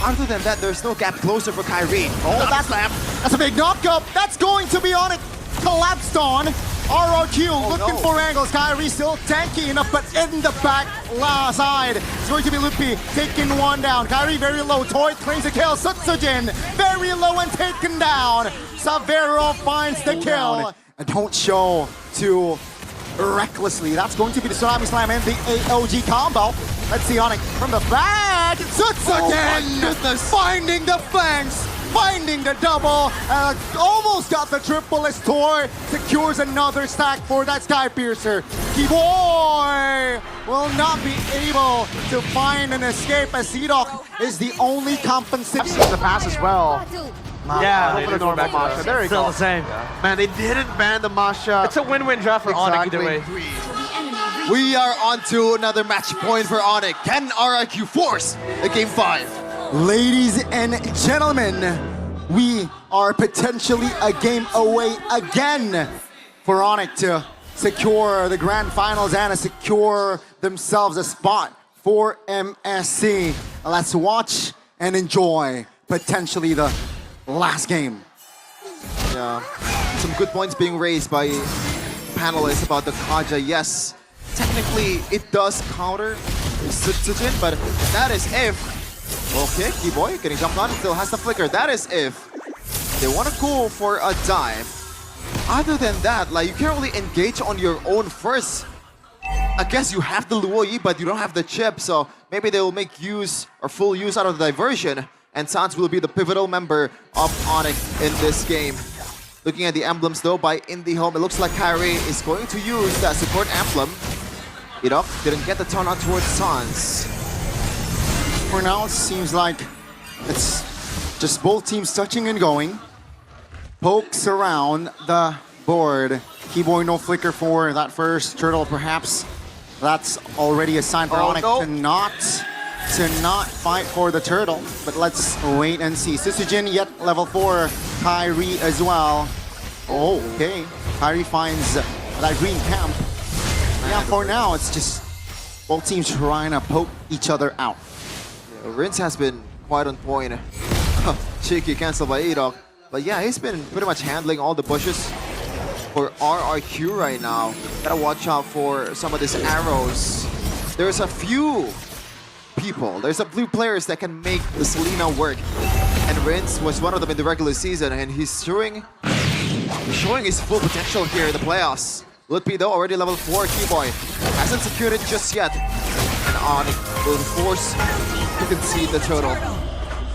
other than that, there's no gap closer for Kyrie. Oh, that's a big knockup. That's going to be on it. Collapsed on. RRQ looking for angles. Kyrie still tanky enough, but in the back side. It's going to be Lupi taking one down. Kyrie very low. Toy claims the kill. Sutsujin very low and taken down. Savero finds the kill. And don't show too recklessly. That's going to be the Tsunami Slam and the AOG combo. Let's see ONIC from the back. Sutsujin finding the flanks. Finding the double, almost got the triple as Toy secures another stack for that Sky Piercer. Kiboy will not be able to find an escape as Seedok is the only compensation. The pass as well. Yeah, they did go back Masha. There you still go. the same. Yeah. Man, they didn't ban the Masha. It's a win-win draft for ONIC either way. We are on to another match point for ONIC. Can RRQ force a Game 5? Ladies and gentlemen, we are potentially a game away again for ONIC to secure the grand finals and to secure themselves a spot for MSC. Let's watch and enjoy potentially the last game. Yeah, some good points being raised by panelists about the Kaja. Yes, technically it does counter Sutsujin, but that is if... Okay, Kiboy getting jumped on, still has the flicker. That is if they want to go for a dive. Other than that, like, you can't really engage on your own first. I guess you have the Luoyi, but you don't have the chip, so maybe they will make use or full use out of the diversion, and Sans will be the pivotal member of ONIC in this game. Looking at the emblems though by IndieHome, it looks like Kyrie is going to use that support emblem. Didn't get the turn on towards Sans. For now, it seems like it's just both teams touching and going. Pokes around the board. Keyboy no flicker for that first turtle, perhaps. That's already a sign for ONIC to not fight for the turtle. But let's wait and see. Sutsujin yet level 4. Kyrie as well. Oh, okay. Kyrie finds that green camp. Yeah, for now, it's just both teams trying to poke each other out. Rince has been quite on point. Cheeky cancel by Edok. But yeah, he's been pretty much handling all the bushes for RRQ right now. Gotta watch out for some of these arrows. There's a few people, there's a few players that can make the Selena work. And Rince was one of them in the regular season, and he's showing his full potential here in the playoffs. Lutpi though, already level 4, Keyboy. Hasn't secured it just yet. And ONIC will force to concede the turtle.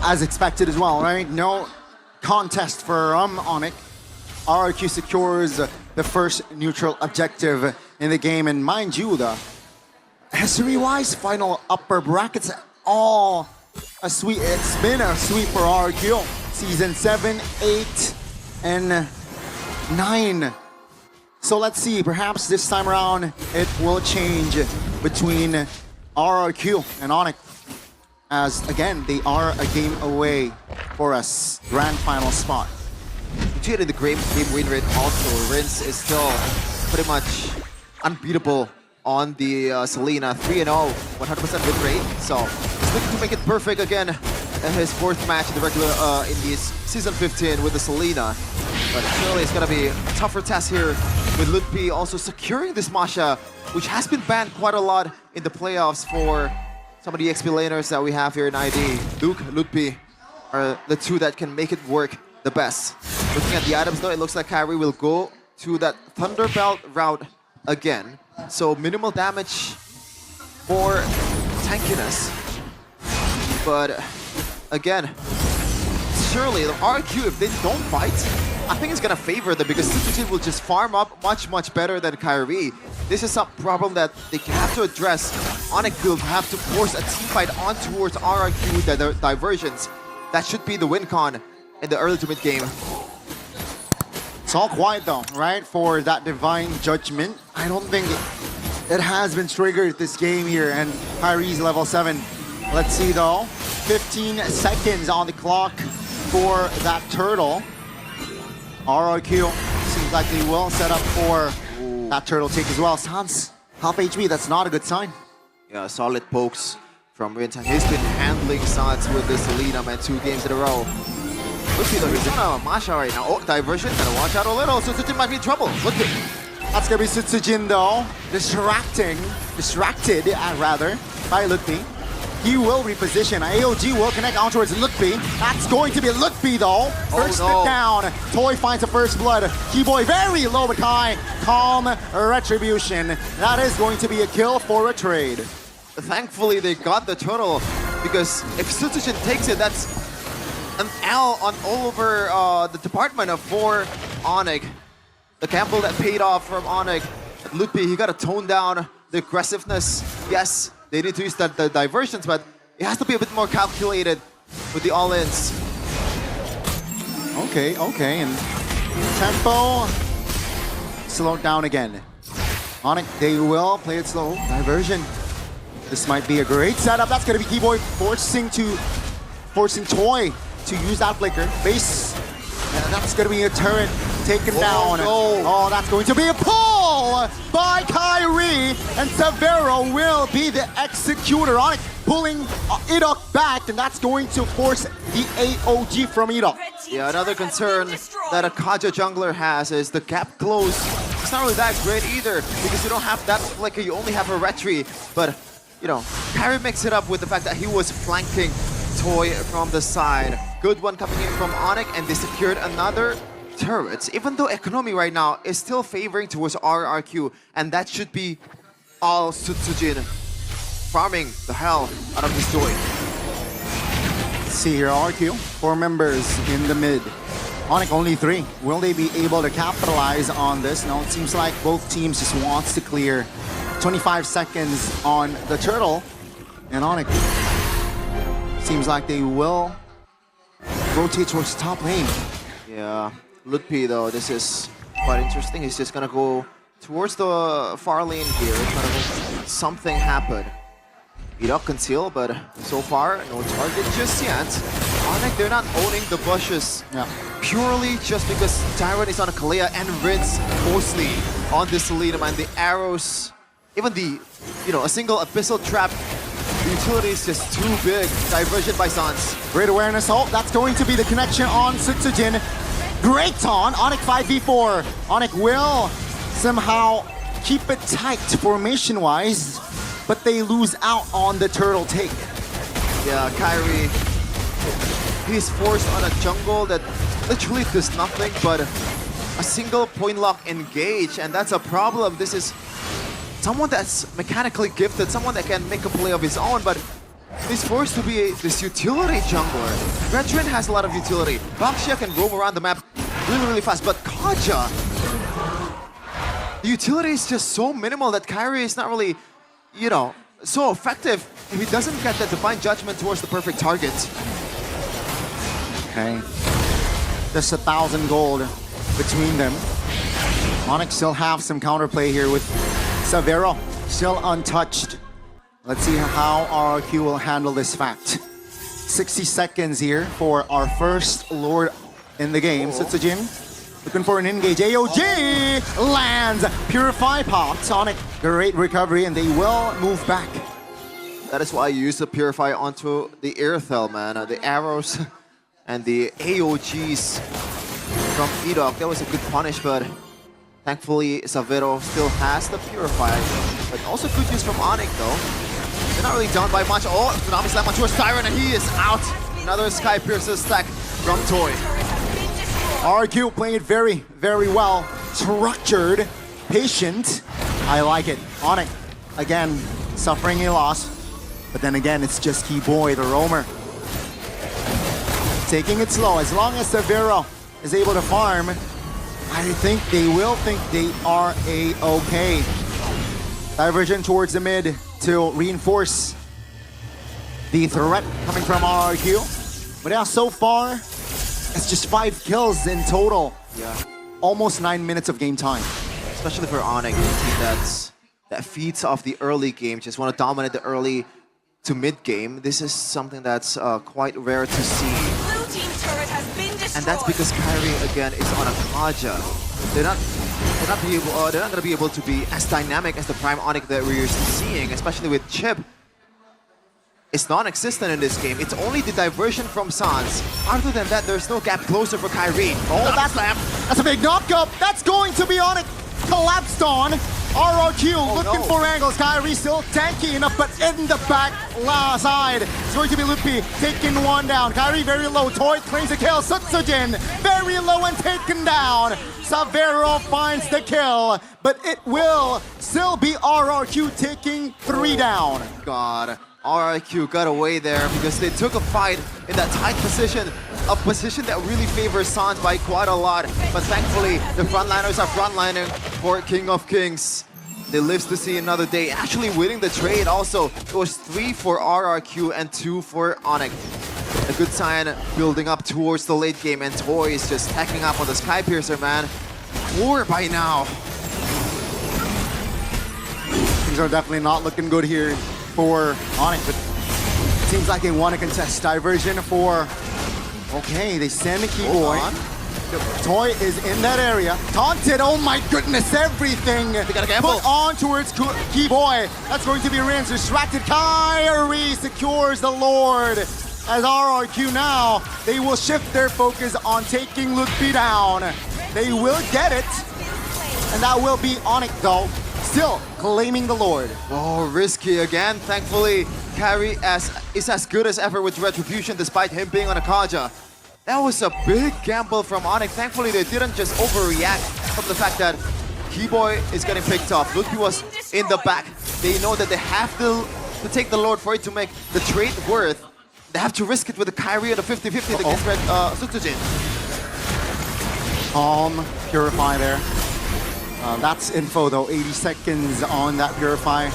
As expected as well, right? No contest for ONIC. RRQ secures the first neutral objective in the game. And mind you, the history-wise final upper brackets all a sweep. It's been a sweep for RRQ. Season 7, 8, and 9. So let's see, perhaps this time around it will change between RRQ and ONIC, as again they are a game away for us grand final spot. Due to the game win rate also, Rince is still pretty much unbeatable on the Selena 3-0, 100% win rate. So he's looking to make it perfect again in his 4th match in the regular in this season 15 with the Selena. But surely it's gonna be a tougher test here with Lutpi also securing this Masha, which has been banned quite a lot in the playoffs for some of the XP laners that we have here in ID. Luke, Lutpi are the two that can make it work the best. Looking at the items though, it looks like Kyrie will go to that Thunderbelt route again. So minimal damage, more tankiness. But again, surely the RQ, if they don't fight, I think it's gonna favor them because Sutsujin will just farm up much better than Kyrie. This is a problem that they have to address. ONIC will have to force a team fight on towards RRQ with their diversions. That should be the win con in the early to mid game. It's all quiet though, right? For that divine judgment. I don't think it has been triggered this game here, and Kyrie's level 7. Let's see though. 15 seconds on the clock for that turtle. RRQ seems like they will set up for that turtle take as well. Sans, half HP, that's not a good sign. Yeah, solid pokes from Rintan. He's been handling Suns with this Selena, man, 2 games in a row. Look at he's on a Masha right now. Oh, diversion, gotta watch out a little. Sutsujin might be in trouble. Look at That's gonna be Sutsujin though. Distracted, rather, by Lutfi. He will reposition. AOG will connect on towards Lutfi. That's going to be Lutfi though. First no. hit down. Toy finds the first blood. Keyboy very low but high. Calm retribution. That is going to be a kill for a trade. Thankfully, they got the turtle, because if Sutsujin takes it, that's an L on all over the department for ONIC. The gamble that paid off from ONIC. Lutfi, he got to tone down the aggressiveness. Yes, they need to use the diversions, but it has to be a bit more calculated with the all-ins. Okay, and tempo slowed down again. ONIC, they will play it slow. Diversion. This might be a great setup. That's gonna be Keyboy forcing Toy to use that flicker. Base. And that's gonna be a turret taken down. No. Oh, that's going to be a pull by Kyrie, and Severo will be the executor. ONIC pulling Idok back, and that's going to force the AOG from Idok. Yeah, another concern that a Kaja jungler has is the gap close. It's not really that great either, because you don't have that flicker, you only have a retry. But, you know, Kyrie makes it up with the fact that he was flanking Toy from the side. Good one coming in from ONIC, and they secured another turret. Even though economy right now is still favoring towards RRQ, and that should be all Sutsujin farming the hell out of this Toy. Let's see here, RQ, 4 members in the mid. ONIC only 3. Will they be able to capitalize on this? No, it seems like both teams just wants to clear 25 seconds on the turtle, and ONIC seems like they will rotate towards top lane. Yeah, Lutfi though, this is quite interesting. He's just gonna go towards the far lane here, trying to make something happen. Idok conceal, but so far, no target just yet. ONIC, they're not owning the bushes. Yeah. Purely just because Tyrant is on a Kalea and Rinse mostly on this Selena, man. The arrows, even the, you know, a single Abyssal Trap, the utility is just too big. Diversion by Sans. Great awareness. Oh, that's going to be the connection on Sutsujin. Great taunt. ONIC 5v4. ONIC will somehow keep it tight formation-wise, but they lose out on the turtle take. Yeah, Kyrie, he's forced on a jungle that literally does nothing but a single point lock engage, and that's a problem. This is someone that's mechanically gifted, someone that can make a play of his own, but he's forced to be this utility jungler. Veteran has a lot of utility. Baxia can roam around the map really, really fast, but Kaja, the utility is just so minimal that Kyrie is not really, you know, so effective if he doesn't get that divine judgment towards the perfect target. Okay. Just 1,000 gold between them. ONIC still have some counterplay here with Severo still untouched. Let's see how RRQ will handle this fact. 60 seconds here for our first Lord in the game. Sutsujin looking for an engage. AOG lands. Purify pops. ONIC, great recovery, and they will move back. That is why you use the Purify onto the Airthel, man. The arrows and the AOGs from Idok. That was a good punish, but thankfully Severo still has the Purify. But also good use from ONIC, though. They're not really down by much. Oh, Tsunami Slam on towards Tyrant, and he is out. Another Sky Piercer stack from Toy. RRQ playing it very, very well. Structured, patient. I like it. ONIC, again, suffering a loss. But then again, it's just Keyboy, the roamer. Taking it slow. As long as Severo is able to farm, I think they will think they are A-okay. Diversion towards the mid to reinforce the threat coming from RRQ. But yeah, so far, it's just 5 kills in total. Yeah. Almost 9 minutes of game time. Especially for ONIC, a team that feeds off the early game, just want to dominate the early to mid game. This is something that's quite rare to see. Blue team turret has been destroyed. And that's because Kyrie again is on a Kaja. They're not going to be able to be as dynamic as the prime ONIC that we're used to seeing, especially with Chip. is non-existent in this game. It's only the diversion from Sans. Other than that, there's no gap closer for Kyrie. Oh, that's a big knockup. That's going to be ONIC. Collapsed on. RRQ looking for angles. Kyrie still tanky enough, but in the back side. It's going to be Lupi taking one down. Kyrie very low. Toy claims the kill. Sutsujin very low and taken down. Savero finds the kill, but it will still be RRQ taking 3 down. God, RRQ got away there because they took a fight in that tight position, a position that really favors Sans by quite a lot. But thankfully, the frontliners are frontlining for King of Kings. They live to see another day, actually winning the trade also. It was 3 for RRQ and 2 for ONIC. A good sign building up towards the late game, and Toy is just tacking up on the Skypiercer, man. 4 by now. Things are definitely not looking good here for ONIC, but it seems like they want to contest diversion for... Okay, they send the Keyboy. Toy is in that area. Taunted, oh my goodness, everything put on towards Keyboy. That's going to be Rin's distracted. Kyrie secures the Lord. As RRQ now, they will shift their focus on taking Lupi down. They will get it, and that will be ONIC though. Still claiming the Lord. Oh, risky again. Thankfully, Kyrie is as good as ever with Retribution despite him being on a Kaja. That was a big gamble from ONIC. Thankfully, they didn't just overreact from the fact that Keyboy is getting picked off. Lupi was in the back. They know that they have to take the Lord for it to make the trade worth. They have to risk it with the Kyrie and the 50-50 against Sutsujin. Calm, Purify there. That's info though, 80 seconds on that Purify.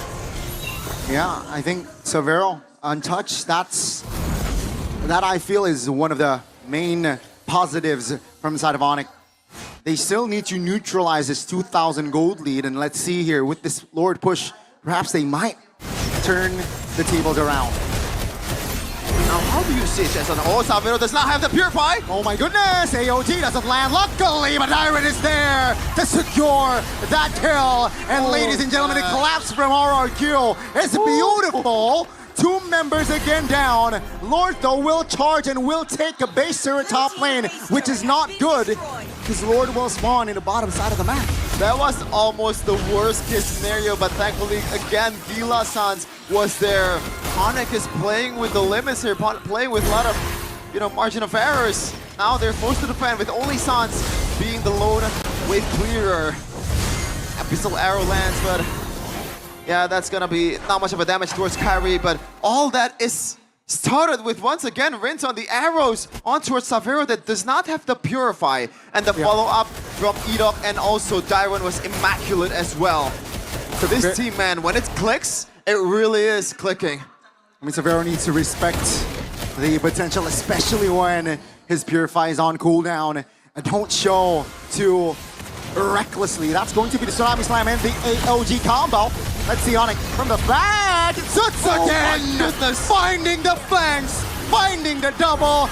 Yeah, I think Savero untouched. That I feel is one of the main positives from the side of ONIC. They still need to neutralize this 2,000 gold lead, and let's see here with this Lord push, perhaps they might turn the tables around. Now, how do you see Jason? Oh, Savero does not have the Purify. Oh my goodness, AOT doesn't land. Luckily, but Iron is there to secure that kill. And ladies and gentlemen, the collapse from RRQ is beautiful. 2 members again down. Lord though will charge and will take a base turret top lane, which is not good because Lord will spawn in the bottom side of the map. That was almost the worst case scenario, but thankfully again Gila Sans was there. ONIC is playing with the limits here, playing with a lot of margin of errors. Now they're forced to defend with only Sans being the lone wave clearer. Abyssal arrow lands, but yeah, that's gonna be not much of a damage towards Kyrie, but all that is started with, once again, Rinse on the arrows on towards Savero that does not have the Purify. And the follow-up from Edok and also Dairon was immaculate as well. So this team, man, when it clicks, it really is clicking. I mean, Savero needs to respect the potential, especially when his Purify is on cooldown. And don't show too recklessly. That's going to be the Tsunami Slam and the AOG combo. Let's see ONIC from the back. Sutsujin finding the flanks, finding the double.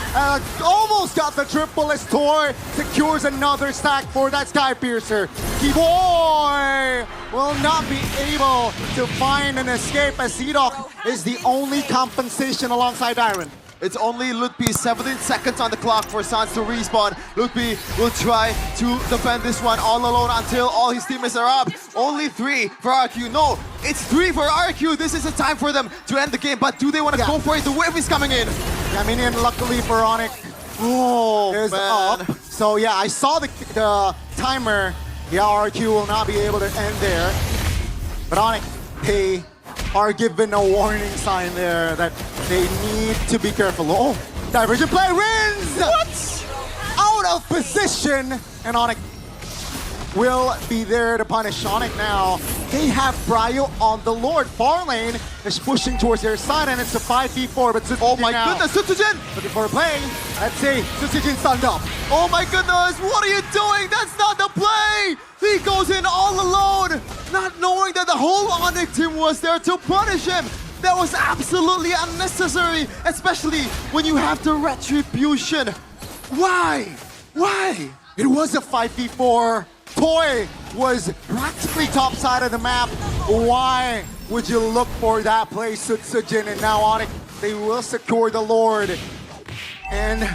Almost got the triple as Toy secures another stack for that Skypiercer. Keyboy will not be able to find an escape as Edok is the only compensation alongside Iron. It's only Lutpi, 17 seconds on the clock for Sans to respawn. Lutpi will try to defend this one all alone until all his teammates are up. Only 3 for RRQ. No, it's 3 for RRQ. This is a time for them to end the game, but do they want to go for it? The wave is coming in. Yeah, minion, luckily for ONIC, is man. up. So yeah, I saw the timer. Yeah, RRQ will not be able to end there. But ONIC, they are given a warning sign there that they need to be careful. Oh, diversion play, Rins! What? Out of position, and ONIC will be there to punish ONIC now. They have Bryo on the Lord. Far lane is pushing towards their side, and it's a 5v4, but Sutsujin oh my goodness, Sutsujin! looking for a play. Let's see, Sutsujin stunned up. Oh my goodness, what are you doing? That's not the play! He goes in all alone, not knowing that the whole ONIC team was there to punish him. That was absolutely unnecessary, especially when you have the retribution. Why? Why? It was a 5v4. Toy was practically top side of the map. Why would you look for that play, Sutsujin? And now ONIC They will secure the Lord. And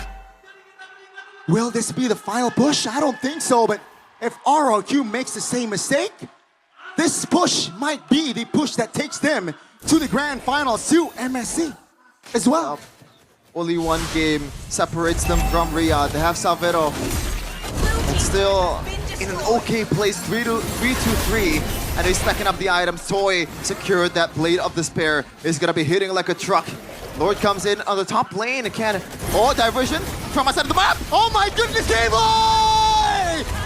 will this be the final push? I don't think so, but if RRQ makes the same mistake, this push might be the push that takes them to the grand finals to MSC as well. Only one game separates them from Riyadh. They have Salvero. And still in an okay place, 3-2-3, and he's stacking up the items. Toy secured that Blade of Despair. Is gonna be hitting like a truck. Lord comes in on the top lane. Can diversion from outside of the map. Oh my goodness, Gable!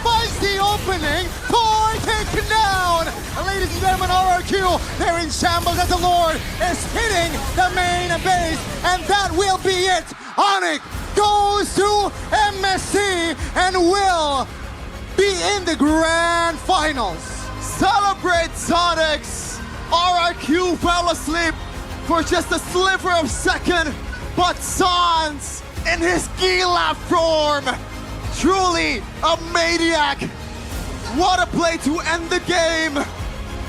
Finds the opening. Toy taken down. And ladies and gentlemen, RRQ, they're in shambles as the Lord is hitting the main base, and that will be it. ONIC goes to MSC and will be in the grand finals. Celebrate, Sonics! RRQ fell asleep for just a sliver of second, but Sans in his Gila form, truly a maniac. What a play to end the game.